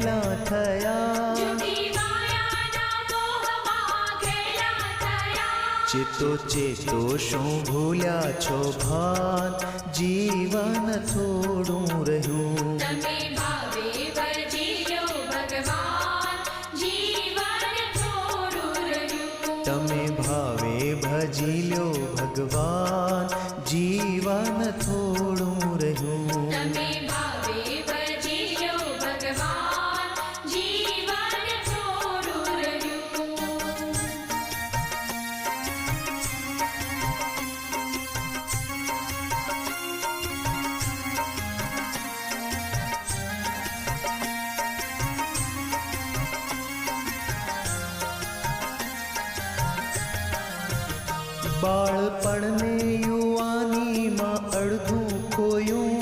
ઘેલા થયા, ચેતો ચેતો શું ભૂલ્યા છો ભાન, જીવન થોડું રહ્યું. તમે ભાવે ભજી લો ભગવાન, જીવન થોડું રહ્યું. તમે ભાવે ભજી લો ભગવાન, જીવન થોડું રહ્યું. તમે ભાવે ભજી લો ભગવાન, જીવન થોડું રહ્યું. બાળપણને યુવાનીમાં અડધું ખોયું,